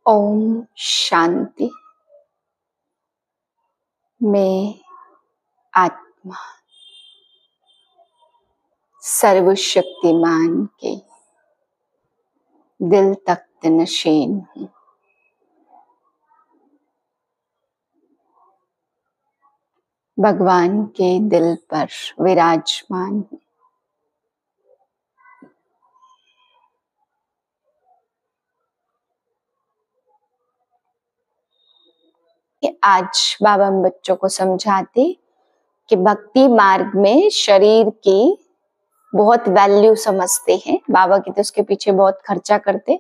ओम शांति। मैं आत्मा सर्वशक्तिमान के दिल तख्त नशीन हूँ। भगवान के दिल पर विराजमान हूँ। आज बाबा हम बच्चों को समझाते कि भक्ति मार्ग में शरीर की बहुत वैल्यू समझते हैं। बाबा कहते उसके पीछे बहुत खर्चा करते।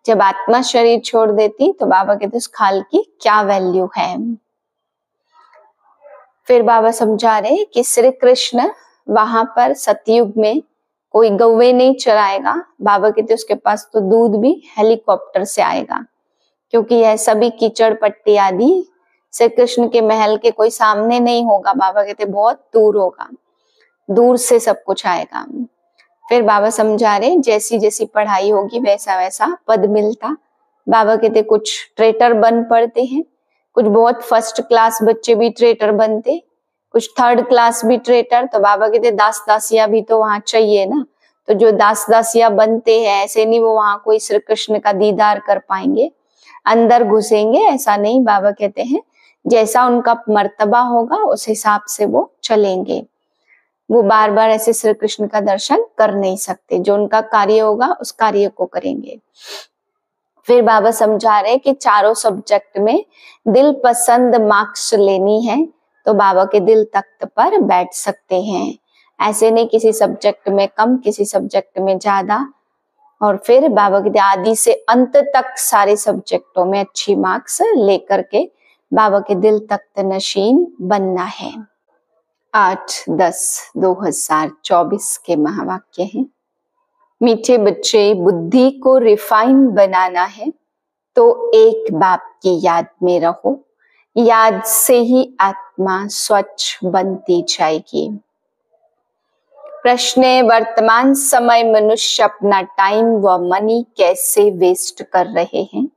जब आत्मा शरीर छोड़ देती तो बाबा कहते उस खाल की क्या वैल्यू है। फिर बाबा समझा रहे कि श्री कृष्ण वहां पर सतयुग में कोई गौवे नहीं चराएगा। बाबा कहते उसके पास तो दूध भी हेलीकॉप्टर से आएगा, क्योंकि यह सभी कीचड़ पट्टी आदि श्री कृष्ण के महल के कोई सामने नहीं होगा। बाबा कहते बहुत दूर होगा, दूर से सब कुछ आएगा। फिर बाबा समझा रहे जैसी जैसी पढ़ाई होगी वैसा वैसा पद मिलता। बाबा कहते कुछ ट्रेटर बन पड़ते हैं, कुछ बहुत फर्स्ट क्लास बच्चे भी ट्रेटर बनते, कुछ थर्ड क्लास भी ट्रेटर। तो बाबा कहते दास दासिया भी तो वहां चाहिए ना। तो जो दास दासिया बनते हैं ऐसे नहीं वो वहां कोई श्री कृष्ण का दीदार कर पाएंगे, अंदर घुसेंगे ऐसा नहीं। बाबा कहते हैं जैसा उनका मर्तबा होगा उस हिसाब से वो चलेंगे। वो बार बार ऐसे श्री कृष्ण का दर्शन कर नहीं सकते। जो उनका कार्य होगा उस कार्य को करेंगे। फिर बाबा समझा रहे कि चारों सब्जेक्ट में दिल पसंद मार्क्स लेनी है तो बाबा के दिल तख्त पर बैठ सकते हैं। ऐसे नहीं किसी सब्जेक्ट में कम किसी सब्जेक्ट में ज्यादा। और फिर बाबा के आदि से अंत तक सारे सब्जेक्टों में अच्छी मार्क्स लेकर के बाबा के दिल तख्त नशीन बनना है। 8/10/2024 के महावाक्य हैं। मीठे बच्चे, बुद्धि को रिफाइन बनाना है तो एक बाप की याद में रहो। याद से ही आत्मा स्वच्छ बनती जाएगी। प्रश्न है, वर्तमान समय मनुष्य अपना टाइम व मनी कैसे वेस्ट कर रहे हैं?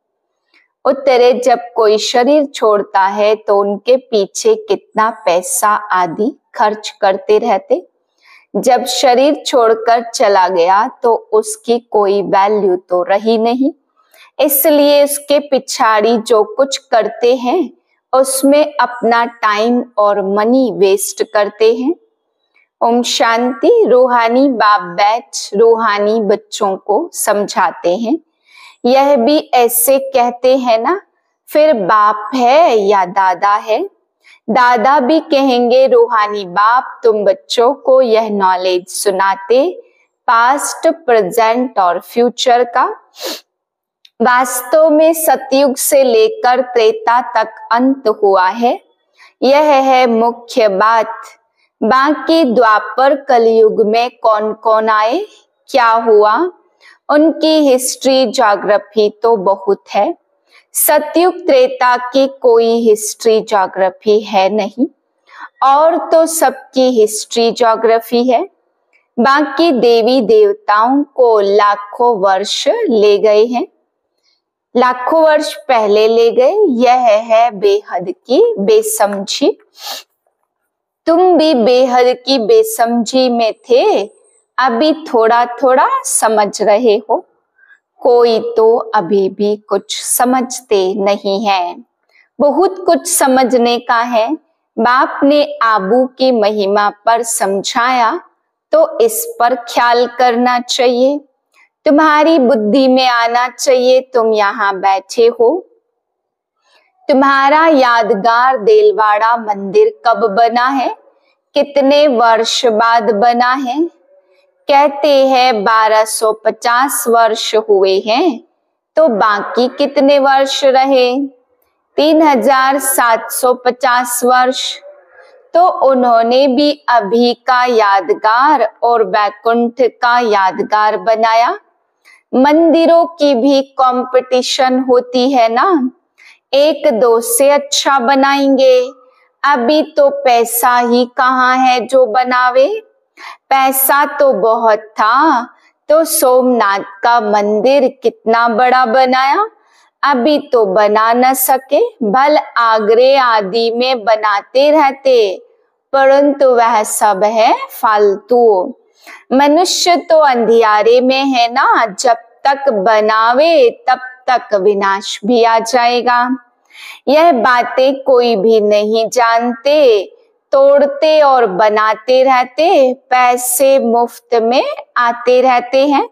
उत्तर है, जब कोई शरीर छोड़ता है तो उनके पीछे कितना पैसा आदि खर्च करते रहते। जब शरीर छोड़कर चला गया तो उसकी कोई वैल्यू तो रही नहीं, इसलिए उसके पिछाड़ी जो कुछ करते हैं उसमें अपना टाइम और मनी वेस्ट करते हैं। ओम शांति। रूहानी बाप बैठ रूहानी बच्चों को समझाते हैं। यह भी ऐसे कहते हैं ना, फिर बाप है या दादा है? दादा भी कहेंगे रूहानी बाप तुम बच्चों को यह नॉलेज सुनाते पास्ट, प्रेजेंट और फ्यूचर का। वास्तव में सतयुग से लेकर त्रेता तक अंत हुआ है, यह है मुख्य बात। बाकी द्वापर कलयुग में कौन कौन आए, क्या हुआ, उनकी हिस्ट्री ज्योग्राफी तो बहुत है। सतयुग त्रेता की कोई हिस्ट्री ज्योग्राफी है नहीं, और तो सबकी हिस्ट्री ज्योग्राफी है। बाकी देवी देवताओं को लाखों वर्ष ले गए हैं, लाखों वर्ष पहले ले गए। यह है बेहद की बेसमझी। तुम भी बेहद की बेसमझी में थे, अभी थोड़ा थोड़ा समझ रहे हो। कोई तो अभी भी कुछ समझते नहीं है, बहुत कुछ समझने का है। बाप ने आबू की महिमा पर समझाया तो इस पर ख्याल करना चाहिए। तुम्हारी बुद्धि में आना चाहिए तुम यहाँ बैठे हो। तुम्हारा यादगार देलवाड़ा मंदिर कब बना है, कितने वर्ष बाद बना है? कहते हैं 1250 वर्ष हुए हैं, तो बाकी कितने वर्ष रहे? 3750 वर्ष। तो उन्होंने भी अभी का यादगार और वैकुंठ का यादगार बनाया। मंदिरों की भी कंपटीशन होती है ना, एक दो से अच्छा बनाएंगे। अभी तो पैसा ही कहाँ है जो बनावे, पैसा तो बहुत था तो सोमनाथ का मंदिर कितना बड़ा बनाया। अभी तो बना न सके, भल आगरे आदि में बनाते रहते, परंतु वह सब है फालतू। मनुष्य तो अंधियारे में है ना, जब तक बनावे तब तक विनाश भी आ जाएगा। यह बातें कोई भी नहीं जानते, तोड़ते और बनाते रहते, पैसे मुफ्त में आते रहते हैं।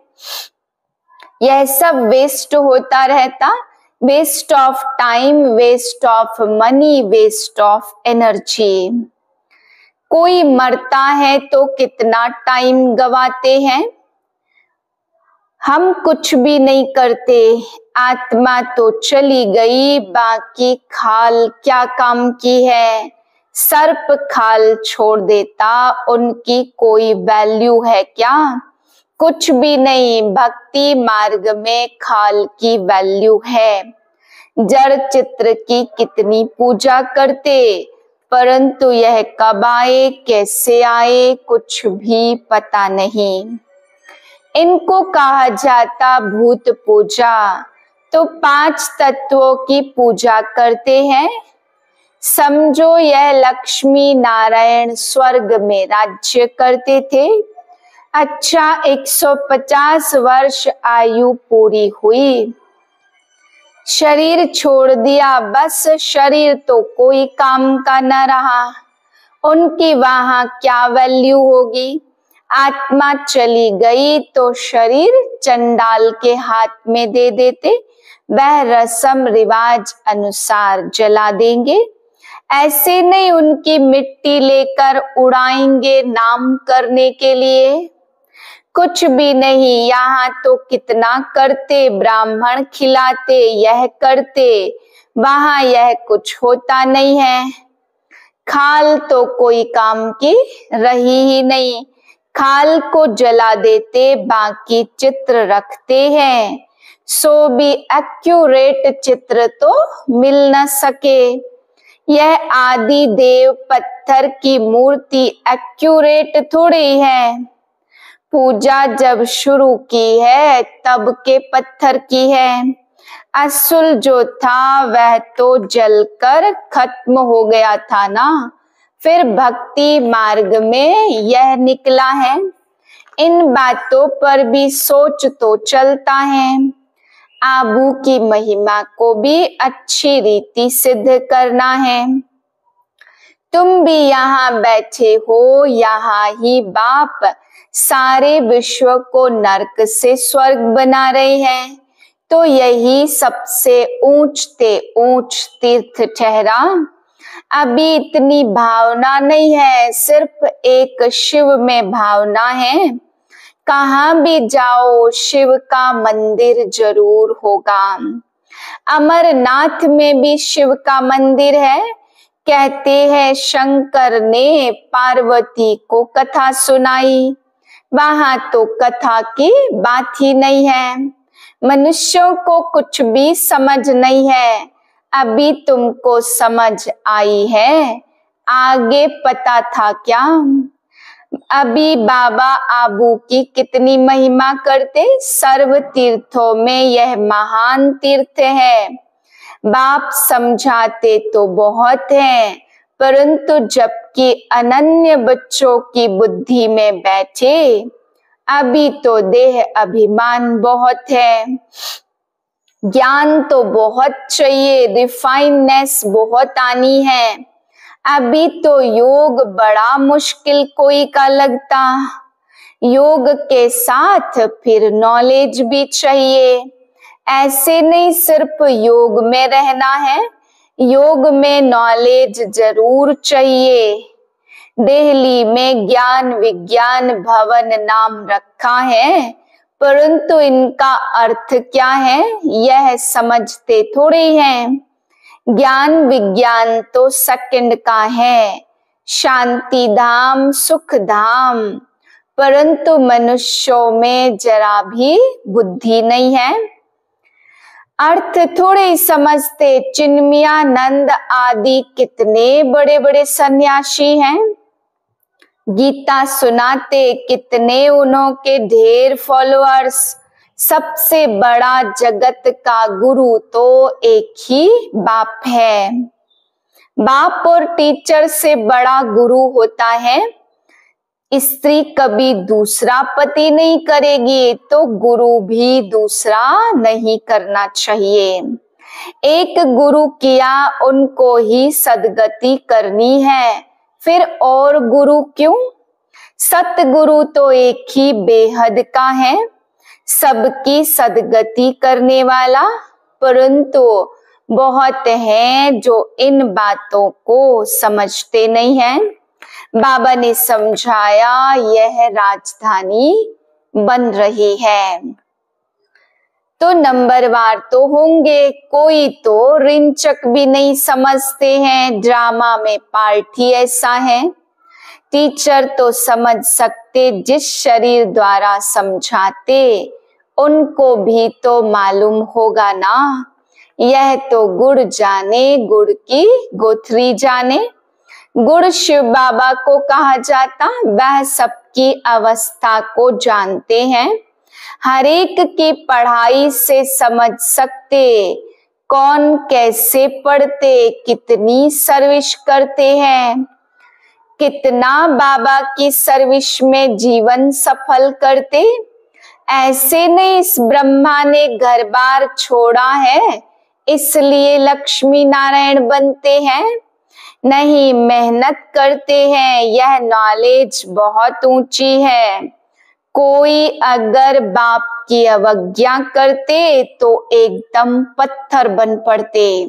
यह सब वेस्ट होता रहता, waste of time, waste of money, waste of energy. कोई मरता है तो कितना टाइम गवाते हैं। हम कुछ भी नहीं करते, आत्मा तो चली गई, बाकी खाल क्या काम की है। सर्प खाल छोड़ देता, उनकी कोई वैल्यू है क्या? कुछ भी नहीं। भक्ति मार्ग में खाल की वैल्यू है। जड़ चित्र की कितनी पूजा करते, परंतु यह कब आए कैसे आए कुछ भी पता नहीं। इनको कहा जाता भूत पूजा। तो 5 तत्वों की पूजा करते हैं। समझो यह लक्ष्मी नारायण स्वर्ग में राज्य करते थे। अच्छा, 150 वर्ष आयु पूरी हुई, शरीर छोड़ दिया, बस शरीर तो कोई काम का न रहा। उनकी वहां क्या वैल्यू होगी? आत्मा चली गई तो शरीर चंडाल के हाथ में दे देते, वह रस्म रिवाज अनुसार जला देंगे। ऐसे नहीं उनकी मिट्टी लेकर उड़ाएंगे नाम करने के लिए। कुछ भी नहीं। यहाँ तो कितना करते, ब्राह्मण खिलाते, यह करते, वहां यह कुछ होता नहीं है। खाल तो कोई काम की रही ही नहीं, खाल को जला देते, बाकी चित्र रखते हैं, सो भी एक्यूरेट चित्र तो मिल न सके। यह आदि देव पत्थर की मूर्ति एक्यूरेट थोड़ी है। पूजा जब शुरू की है तब के पत्थर की है। असुल जो था वह तो जलकर खत्म हो गया था ना। फिर भक्ति मार्ग में यह निकला है। इन बातों पर भी सोच तो चलता है। आबू की महिमा को भी अच्छी रीति सिद्ध करना है। तुम भी यहाँ बैठे हो, यहाँ ही बाप सारे विश्व को नरक से स्वर्ग बना रहे हैं, तो यही सबसे ऊंचते ऊंच तीर्थ ठहरा। अभी इतनी भावना नहीं है, सिर्फ एक शिव में भावना है। कहाँ भी जाओ शिव का मंदिर जरूर होगा। अमरनाथ में भी शिव का मंदिर है। कहते हैं शंकर ने पार्वती को कथा सुनाई, वहां तो कथा की बात ही नहीं है। मनुष्यों को कुछ भी समझ नहीं है। अभी तुमको समझ आई है, आगे पता था क्या? अभी बाबा आबू की कितनी महिमा करते। सर्व तीर्थों में यह महान तीर्थ है। बाप समझाते तो बहुत हैं, परंतु जबकि अनन्य बच्चों की बुद्धि में बैठे, अभी तो देह अभिमान बहुत है। ज्ञान तो बहुत चाहिए, रिफाइननेस बहुत आनी है। अभी तो योग बड़ा मुश्किल कोई का लगता। योग के साथ फिर नॉलेज भी चाहिए। ऐसे नहीं सिर्फ योग में रहना है, योग में नॉलेज जरूर चाहिए। दिल्ली में ज्ञान विज्ञान भवन नाम रखा है, परंतु इनका अर्थ क्या है यह समझते थोड़े हैं। ज्ञान विज्ञान तो सेकंड का है, शांति धाम सुख धाम, परंतु मनुष्यों में जरा भी बुद्धि नहीं है। अर्थ थोड़े ही समझते। चिन्मयानंद आदि कितने बड़े बड़े सन्यासी हैं, गीता सुनाते, कितने उन्हों के ढेर फॉलोअर्स, सबसे बड़ा जगत का गुरु तो एक ही बाप है। बाप और टीचर से बड़ा गुरु होता है। स्त्री कभी दूसरा पति नहीं करेगी तो गुरु भी दूसरा नहीं करना चाहिए। एक गुरु किया उनको ही सदगति करनी है, फिर और गुरु क्यों? सतगुरु तो एक ही बेहद का है, सबकी सदगति करने वाला। परंतु बहुत हैं जो इन बातों को समझते नहीं हैं। बाबा ने समझाया यह राजधानी बन रही है तो नंबरवार तो होंगे, कोई तो रिंचक भी नहीं समझते हैं। ड्रामा में पार्ट ही ऐसा है। टीचर तो समझ सकते, जिस शरीर द्वारा समझाते उनको भी तो मालूम होगा ना। यह तो गुड़ जाने गुड़ की गोथरी जाने। गुड़ शिव बाबा को कहा जाता, वह सबकी अवस्था को जानते हैं। हर एक की पढ़ाई से समझ सकते कौन कैसे पढ़ते, कितनी सर्विस करते हैं, कितना बाबा की सर्विस में जीवन सफल करते। ऐसे नहीं इस ब्रह्मा ने घर बार छोड़ा है इसलिए लक्ष्मी नारायण बनते हैं। नहीं, मेहनत करते हैं। यह नॉलेज बहुत ऊंची है। कोई अगर बाप की अवज्ञा करते तो एकदम पत्थर बन पड़ते।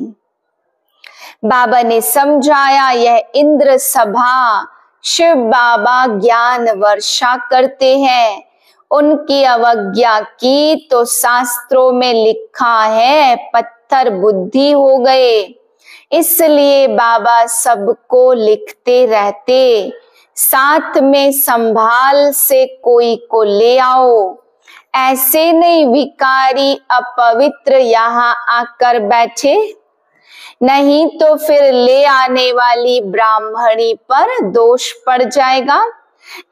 बाबा ने समझाया यह इंद्र सभा, शिव बाबा ज्ञान वर्षा करते हैं। उनकी अवज्ञा की तो शास्त्रों में लिखा है पत्थर बुद्धि हो गए। इसलिए बाबा सबको लिखते रहते, साथ में संभाल से कोई को ले आओ। ऐसे नहीं विकारी अपवित्र यहाँ आकर बैठे, नहीं तो फिर ले आने वाली ब्राह्मणी पर दोष पड़ जाएगा।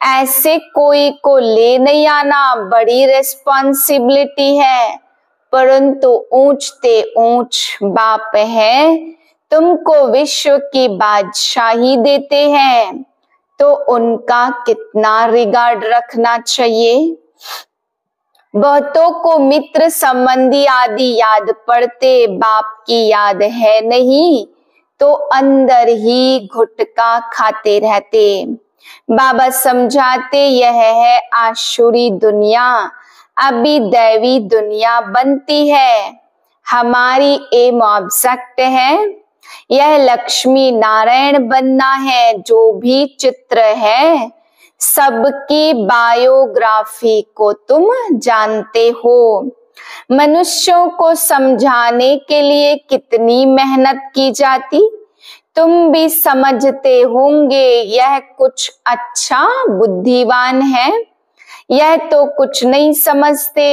ऐसे कोई को ले नहीं आना बड़ी रिस्पॉन्सिबिलिटी है। परंतु ऊंचते ऊंच बाप है, तुमको विश्व की बादशाही देते हैं तो उनका कितना रिगार्ड रखना चाहिए। बहुतों को मित्र संबंधी आदि याद पड़ते, बाप की याद है नहीं तो अंदर ही गुटखा खाते रहते। बाबा समझाते यह है आसुरी दुनिया, अभी दैवी दुनिया बनती है। हमारी एम ऑब्जेक्ट है, यह लक्ष्मी नारायण बनना है। जो भी चित्र है सबकी बायोग्राफी को तुम जानते हो। मनुष्यों को समझाने के लिए कितनी मेहनत की जाती, तुम भी समझते होंगे। यह कुछ अच्छा बुद्धिमान है, यह तो कुछ नहीं समझते।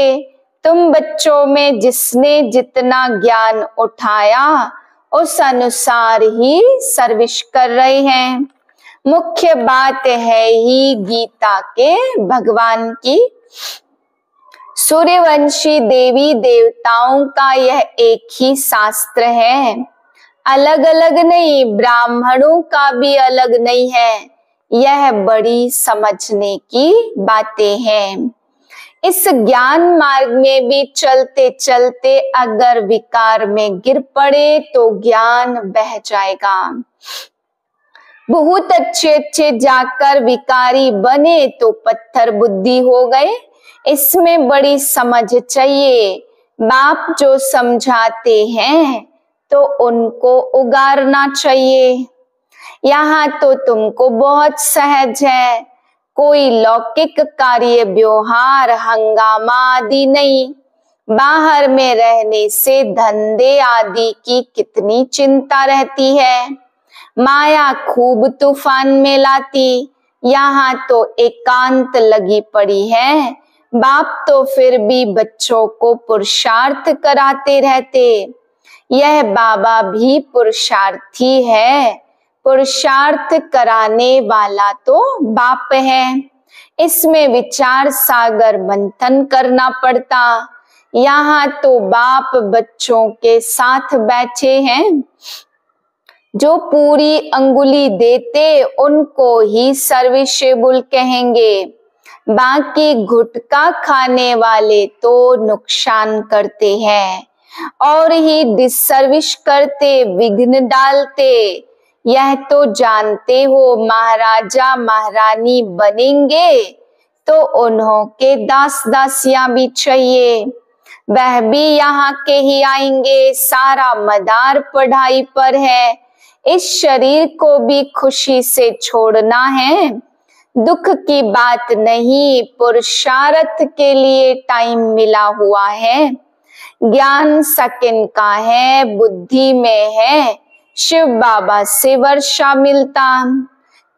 तुम बच्चों में जिसने जितना ज्ञान उठाया उस अनुसार ही सर्विस कर रहे हैं। मुख्य बात है ही गीता के भगवान की। सूर्यवंशी देवी देवताओं का यह एक ही शास्त्र है, अलग अलग नहीं। ब्राह्मणों का भी अलग नहीं है। यह बड़ी समझने की बातें हैं। इस ज्ञान मार्ग में भी चलते चलते अगर विकार में गिर पड़े तो ज्ञान बह जाएगा। बहुत अच्छे अच्छे जाकर विकारी बने तो पत्थर बुद्धि हो गए। इसमें बड़ी समझ चाहिए। बाप जो समझाते हैं तो उनको उगारना चाहिए। यहाँ तो तुमको बहुत सहज है, कोई लौकिक कार्य व्यवहार हंगामा आदि नहीं। बाहर में रहने से धंधे आदि की कितनी चिंता रहती है। माया खूब तूफान में लाती, यहाँ तो एकांत लगी पड़ी है। बाप तो फिर भी बच्चों को पुरुषार्थ कराते रहते। यह बाबा भी पुरुषार्थी है, पुरुषार्थ कराने वाला तो बाप है। इसमें विचार सागर मंथन करना पड़ता। यहाँ तो बाप बच्चों के साथ बैठे हैं, जो पूरी अंगुली देते उनको ही सर्विसेबल कहेंगे, बाकी गुटखा खाने वाले तो नुकसान करते हैं और ही डिसर्विस करते, विघ्न डालते। यह तो जानते हो महाराजा महारानी बनेंगे तो उन्हों के दास दासियां भी चाहिए, वह भी यहाँ के ही आएंगे। सारा मदार पढ़ाई पर है, इस शरीर को भी खुशी से छोड़ना है। दुख की बात नहीं, पुरुषार्थ के लिए टाइम मिला हुआ है। ज्ञान सेकंड का है, बुद्धि में है। शिव बाबा से वर्षा मिलता,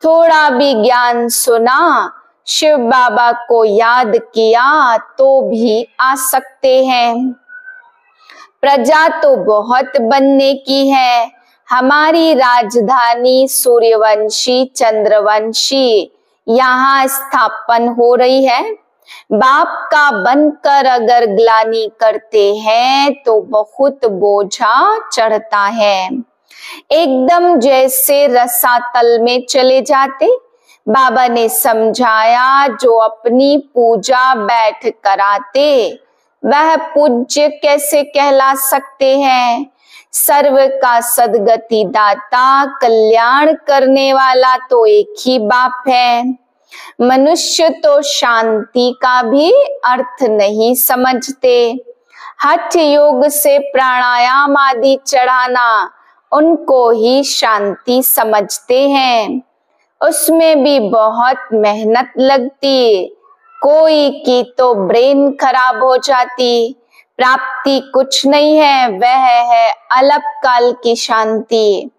थोड़ा भी ज्ञान सुना, शिव बाबा को याद किया तो भी आ सकते हैं। प्रजा तो बहुत बनने की है, हमारी राजधानी सूर्यवंशी चंद्रवंशी यहाँ स्थापन हो रही है। बाप का बनकर अगर ग्लानि करते हैं तो बहुत बोझा चढ़ता है, एकदम जैसे रसातल में चले जाते। बाबा ने समझाया, जो अपनी पूजा बैठ कराते वह पूज्य कैसे कहला सकते हैं। सर्व का सदगति दाता, कल्याण करने वाला तो एक ही बाप है। मनुष्य तो शांति का भी अर्थ नहीं समझते। हठ योग से प्राणायाम आदि चढ़ाना उनको ही शांति समझते हैं, उसमें भी बहुत मेहनत लगती। कोई की तो ब्रेन खराब हो जाती। प्राप्ति कुछ नहीं है, वह है अल्पकाल की शांति।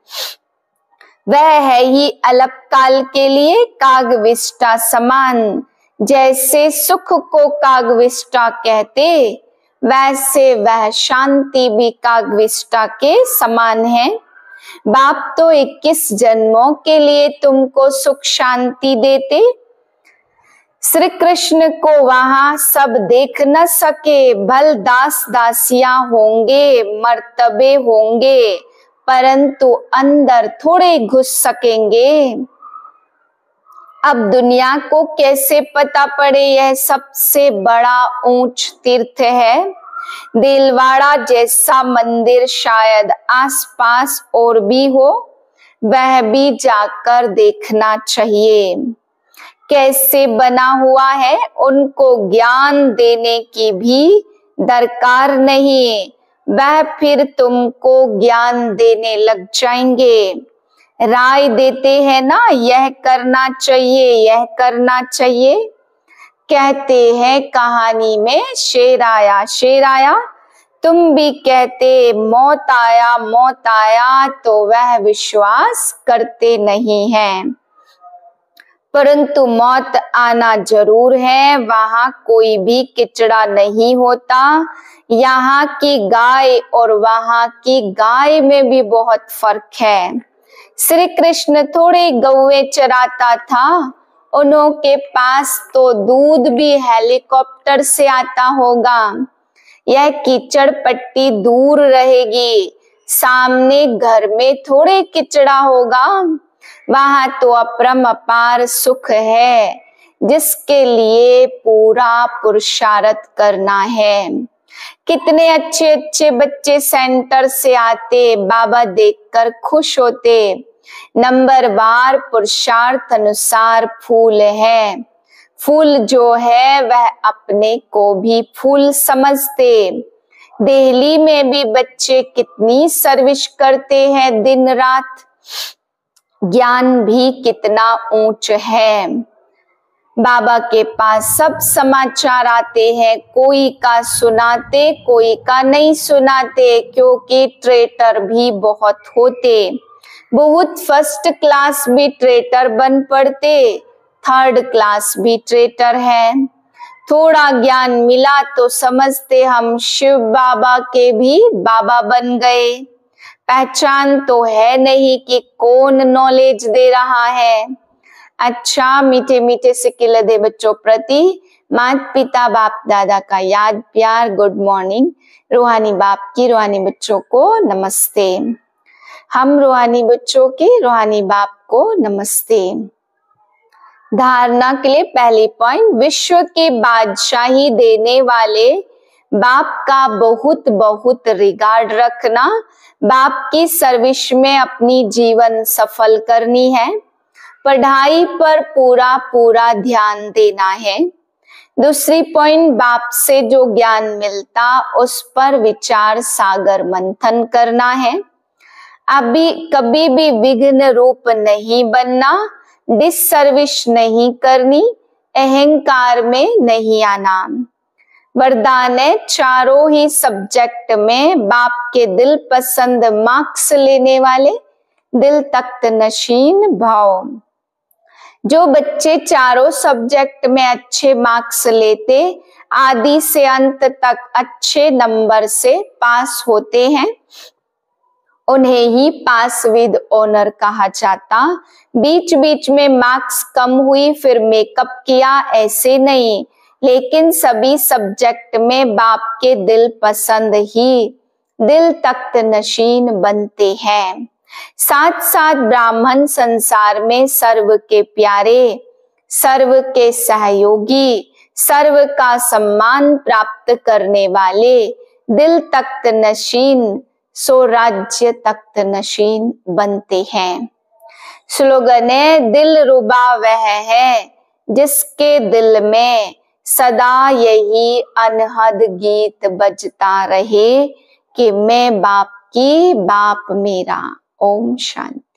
वह है ही अल्पकाल के लिए कागविष्टा समान। जैसे सुख को कागविष्टा कहते, वैसे वह शांति भी कागविष्टा के समान है। बाप तो 21 जन्मों के लिए तुमको सुख शांति देते। श्री कृष्ण को वहां सब देख न सके, भल दास दासियां होंगे, मर्तबे होंगे, परंतु अंदर थोड़े घुस सकेंगे। अब दुनिया को कैसे पता पड़े, यह सबसे बड़ा ऊंच तीर्थ है। दिलवाड़ा जैसा मंदिर शायद आसपास और भी हो, वह भी जाकर देखना चाहिए। कैसे बना हुआ है, उनको ज्ञान देने की भी दरकार नहीं, वह फिर तुमको ज्ञान देने लग जाएंगे। राय देते हैं ना, यह करना चाहिए, यह करना चाहिए। कहते हैं कहानी में शेर आया शेर आया, तुम भी कहते मौत आया, तो वह विश्वास करते नहीं हैं। परंतु मौत आना जरूर है, वहां कोई भी किचड़ा नहीं होता। यहाँ की गाय और वहां की गाय में भी बहुत फर्क है। श्री कृष्ण थोड़े गौवे चराता था, उन्हों के पास तो दूध भी हेलीकॉप्टर से आता होगा। यह कीचड़ पट्टी दूर रहेगी, सामने घर में थोड़े किचड़ा होगा। वहां तो अपरम अपार सुख है, जिसके लिए पूरा पुरुषार्थ करना है। कितने अच्छे अच्छे बच्चे सेंटर से आते, बाबा देखकर खुश होते। नंबरवार पुरुषार्थ अनुसार फूल है। फूल जो है वह अपने को भी फूल समझते। दिल्ली में भी बच्चे कितनी सर्विस करते हैं दिन रात। ज्ञान भी कितना ऊंच है। बाबा के पास सब समाचार आते हैं, कोई का सुनाते कोई का नहीं सुनाते, क्योंकि ट्रेटर भी बहुत होते। बहुत फर्स्ट क्लास भी ट्रेटर बन पड़ते, थर्ड क्लास भी ट्रेटर है। थोड़ा ज्ञान मिला तो समझते हम शिव बाबा के भी बाबा बन गए। पहचान तो है नहीं कि कौन नॉलेज दे रहा है। अच्छा मीठे मीठे से खिले दे बच्चों प्रति माता पिता बाप दादा का याद प्यार गुड मॉर्निंग। रूहानी बाप की रूहानी बच्चों को नमस्ते। हम रूहानी बच्चों के रूहानी बाप को नमस्ते। धारणा के लिए पहली पॉइंट, विश्व की बादशाही देने वाले बाप का बहुत बहुत रिगार्ड रखना। बाप की सर्विस में अपनी जीवन सफल करनी है। पढ़ाई पर पूरा पूरा ध्यान देना है। दूसरी पॉइंट, बाप से जो ज्ञान मिलता उस पर विचार सागर मंथन करना है। अभी कभी भी विघ्न रूप नहीं बनना, डिससर्विस नहीं करनी, अहंकार में नहीं आना। वरदान है, चारों ही सब्जेक्ट में बाप के दिल पसंद मार्क्स लेने वाले दिल तख्त नशीन भाव। जो बच्चे चारों सब्जेक्ट में अच्छे मार्क्स लेते आदि से अंत तक अच्छे नंबर से पास होते हैं, उन्हें ही पास विद ऑनर कहा जाता। बीच बीच में मार्क्स कम हुई फिर मेकअप किया ऐसे नहीं, लेकिन सभी सब्जेक्ट में बाप के दिल पसंद ही दिल तख्त नशीन बनते हैं। साथ साथ ब्राह्मण संसार में सर्व के प्यारे, सर्व के सहयोगी, सर्व का सम्मान प्राप्त करने वाले दिल तख्त नशीन स्वराज्य तख्त नशीन बनते हैं। स्लोगन है, दिल रुबा वह है जिसके दिल में सदा यही अनहद गीत बजता रहे कि मैं बाप की बाप मेरा। ओम शांति।